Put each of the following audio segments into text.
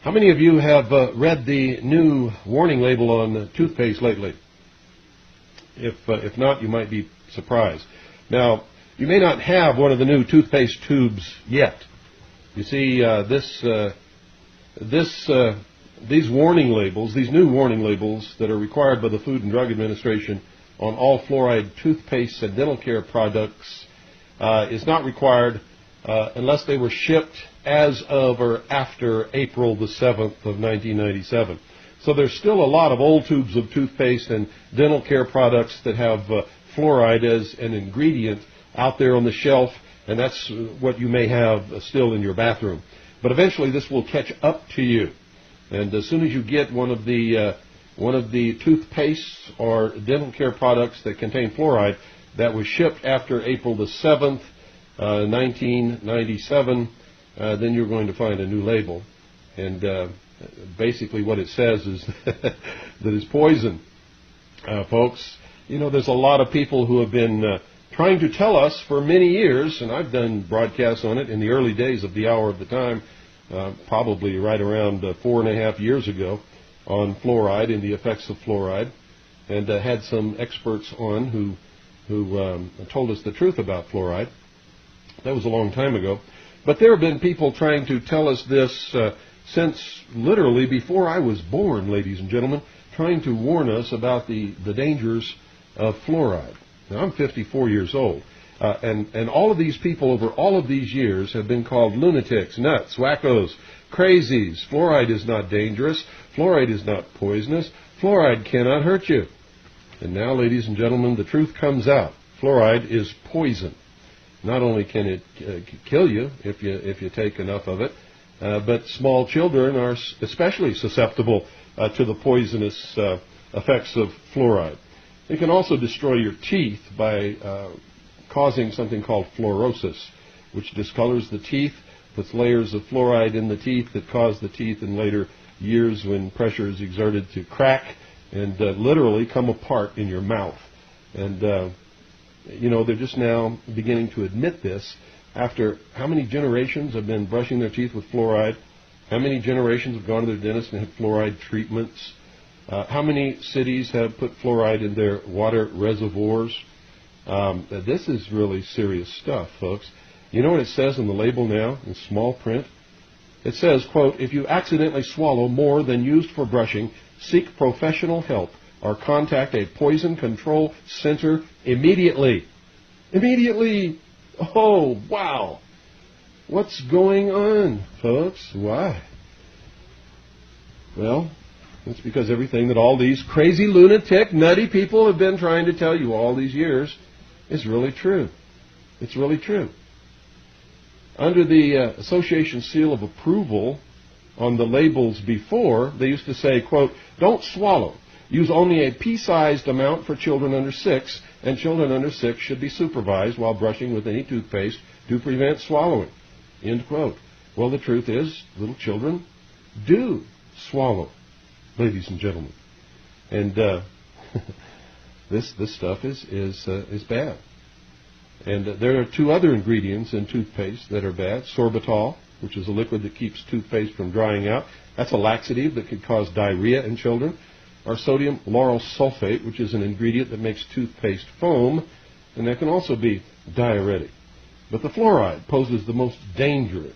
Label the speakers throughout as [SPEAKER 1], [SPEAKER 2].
[SPEAKER 1] How many of you have read the new warning label on toothpaste lately? If not, you might be surprised. Now, you may not have one of the new toothpaste tubes yet. You see, these warning labels, these new warning labels that are required by the Food and Drug Administration on all fluoride toothpaste and dental care products is not required unless they were shipped as of or after April the 7th of 1997. So there's still a lot of old tubes of toothpaste and dental care products that have fluoride as an ingredient out there on the shelf, and that's what you may have still in your bathroom. But eventually this will catch up to you. And as soon as you get one of the toothpastes or dental care products that contain fluoride that was shipped after April the 7th, 1997, then you're going to find a new label. And basically what it says is that it's poison. Folks, you know, there's a lot of people who have been trying to tell us for many years, and I've done broadcasts on it in the early days of the Hour of the Time, probably right around 4.5 years ago, on fluoride and the effects of fluoride, and had some experts on who told us the truth about fluoride. That was a long time ago. But there have been people trying to tell us this since literally before I was born, ladies and gentlemen, trying to warn us about the dangers of fluoride. Now, I'm 54 years old, and all of these people over all of these years have been called lunatics, nuts, wackos, crazies. Fluoride is not dangerous. Fluoride is not poisonous. Fluoride cannot hurt you. And now, ladies and gentlemen, the truth comes out. Fluoride is poison. Not only can it kill you if you take enough of it, but small children are especially susceptible to the poisonous effects of fluoride. It can also destroy your teeth by causing something called fluorosis, which discolors the teeth, puts layers of fluoride in the teeth that cause the teeth in later years, when pressure is exerted, to crack and literally come apart in your mouth. And you know, they're just now beginning to admit this after how many generations have been brushing their teeth with fluoride, how many generations have gone to their dentist and had fluoride treatments, how many cities have put fluoride in their water reservoirs. This is really serious stuff, folks. You know what it says on the label now in small print? It says, quote, "If you accidentally swallow more than used for brushing, seek professional help or contact a poison control center immediately." Immediately! Oh, wow! What's going on, folks? Why? Well, it's because everything that all these crazy, lunatic, nutty people have been trying to tell you all these years is really true. It's really true. Under the association seal of approval on the labels before, they used to say, quote, "Don't swallow. Use only a pea-sized amount for children under 6, and children under 6 should be supervised while brushing with any toothpaste to prevent swallowing." End quote. Well, the truth is, little children do swallow, ladies and gentlemen. And this stuff is bad. And there are 2 other ingredients in toothpaste that are bad. Sorbitol, which is a liquid that keeps toothpaste from drying out. That's a laxative that could cause diarrhea in children. Or sodium lauryl sulfate, which is an ingredient that makes toothpaste foam, and that can also be diuretic. But the fluoride poses the most danger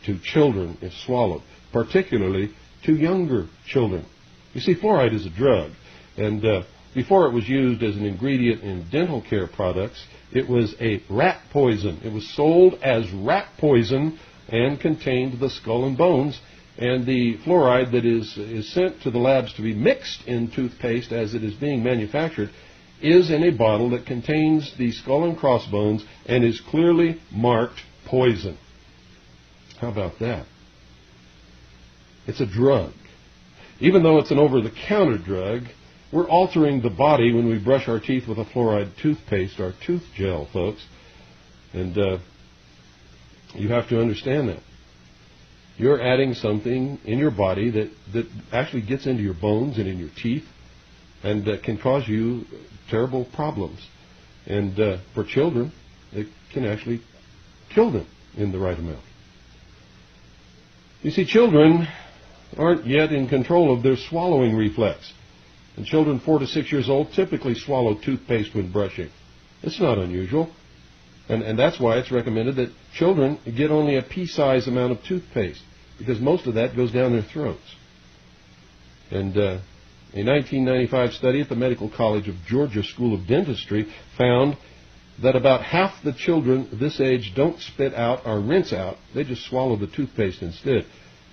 [SPEAKER 1] to children if swallowed, particularly to younger children. You see, fluoride is a drug, and before it was used as an ingredient in dental care products, it was a rat poison. It was sold as rat poison and contained the skull and bones. And the fluoride that is sent to the labs to be mixed in toothpaste as it is being manufactured is in a bottle that contains the skull and crossbones and is clearly marked poison. How about that? It's a drug. Even though it's an over-the-counter drug, we're altering the body when we brush our teeth with a fluoride toothpaste, our tooth gel, folks. And you have to understand that. You're adding something in your body that actually gets into your bones and in your teeth and can cause you terrible problems. And for children, it can actually kill them in the right amount. You see, children aren't yet in control of their swallowing reflex. And children 4 to 6 years old typically swallow toothpaste when brushing. It's not unusual. And that's why it's recommended that children get only a pea-sized amount of toothpaste, because most of that goes down their throats. And a 1995 study at the Medical College of Georgia School of Dentistry found that about half the children this age don't spit out or rinse out. They just swallow the toothpaste instead.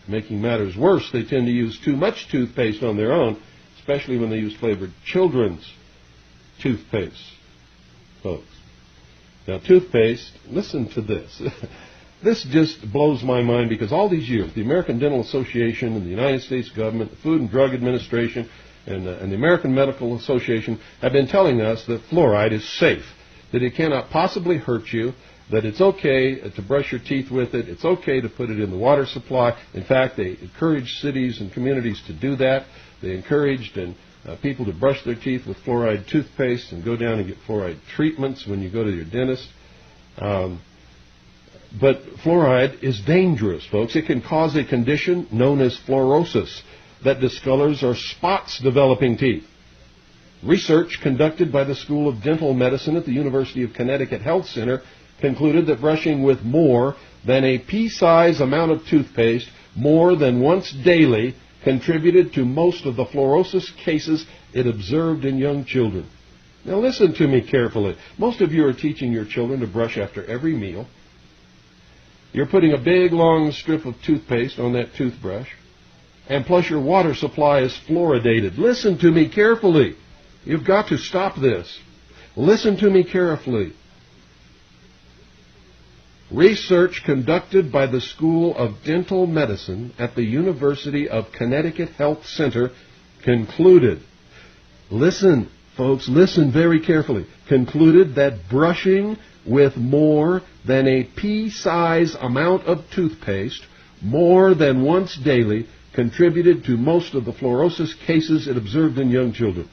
[SPEAKER 1] Making matters worse, they tend to use too much toothpaste on their own, especially when they use flavored children's toothpaste, folks. Now, toothpaste, listen to this. This just blows my mind, because all these years, the American Dental Association and the United States government, the Food and Drug Administration, and the American Medical Association have been telling us that fluoride is safe, that it cannot possibly hurt you, that it's okay to brush your teeth with it, it's okay to put it in the water supply. In fact, they encourage cities and communities to do that. They encouraged people to brush their teeth with fluoride toothpaste and go down and get fluoride treatments when you go to your dentist. But fluoride is dangerous, folks. It can cause a condition known as fluorosis that discolors or spots developing teeth. Research conducted by the School of Dental Medicine at the University of Connecticut Health Center concluded that brushing with more than a pea-sized amount of toothpaste more than once daily contributed to most of the fluorosis cases it observed in young children. Now listen to me carefully. Most of you are teaching your children to brush after every meal. You're putting a big long strip of toothpaste on that toothbrush, and plus your water supply is fluoridated. Listen to me carefully. You've got to stop this. Listen to me carefully. Research conducted by the School of Dental Medicine at the University of Connecticut Health Center concluded, listen, folks, listen very carefully, concluded that brushing with more than a pea-sized amount of toothpaste more than once daily contributed to most of the fluorosis cases it observed in young children.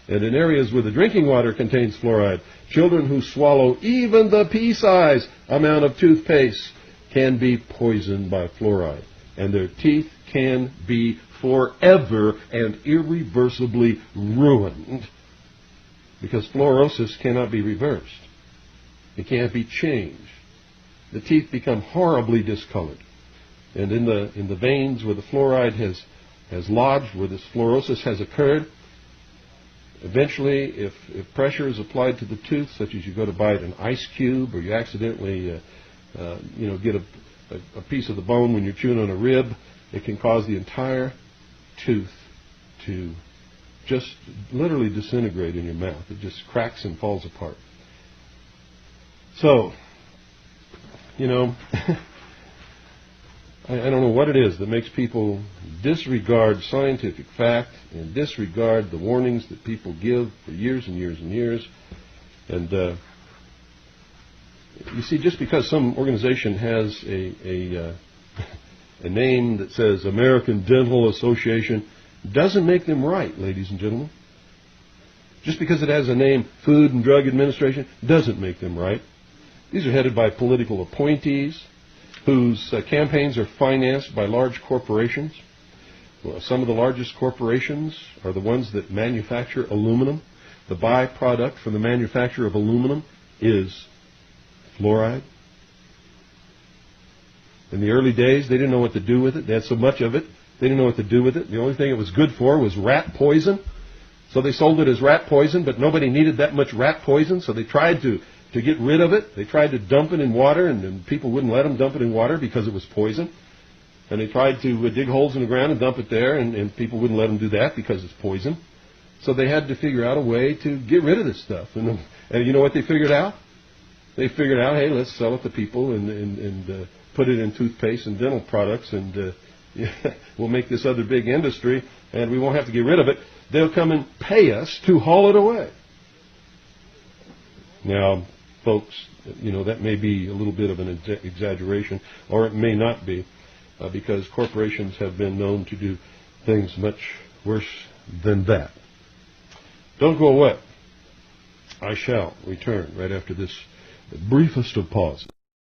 [SPEAKER 1] And in areas where the drinking water contains fluoride, children who swallow even the pea-sized amount of toothpaste can be poisoned by fluoride, and their teeth can be forever and irreversibly ruined, because fluorosis cannot be reversed. It can't be changed. The teeth become horribly discolored, and in the veins where the fluoride has lodged, where this fluorosis has occurred, eventually, if pressure is applied to the tooth, such as you go to bite an ice cube, or you accidentally get a piece of the bone when you're chewing on a rib, it can cause the entire tooth to just literally disintegrate in your mouth. It just cracks and falls apart. So, I don't know what it is that makes people disregard scientific fact and disregard the warnings that people give for years and years and years. And you see, just because some organization has a name that says American Dental Association doesn't make them right, ladies and gentlemen. Just because it has a name, Food and Drug Administration, doesn't make them right. These are headed by political appointees whose campaigns are financed by large corporations. Well, some of the largest corporations are the ones that manufacture aluminum. The byproduct from the manufacture of aluminum is fluoride. In the early days, they didn't know what to do with it. They had so much of it, they didn't know what to do with it. The only thing it was good for was rat poison. So they sold it as rat poison, but nobody needed that much rat poison, so they tried to get rid of it. They tried to dump it in water, and people wouldn't let them dump it in water because it was poison. And they tried to dig holes in the ground and dump it there, and people wouldn't let them do that because it's poison. So they had to figure out a way to get rid of this stuff. And you know what they figured out? They figured out, hey, let's sell it to people and put it in toothpaste and dental products, and we'll make this other big industry, and we won't have to get rid of it. They'll come and pay us to haul it away. Now, folks, that may be a little bit of an exaggeration, or it may not be, because corporations have been known to do things much worse than that. Don't go away. I shall return right after this briefest of pauses.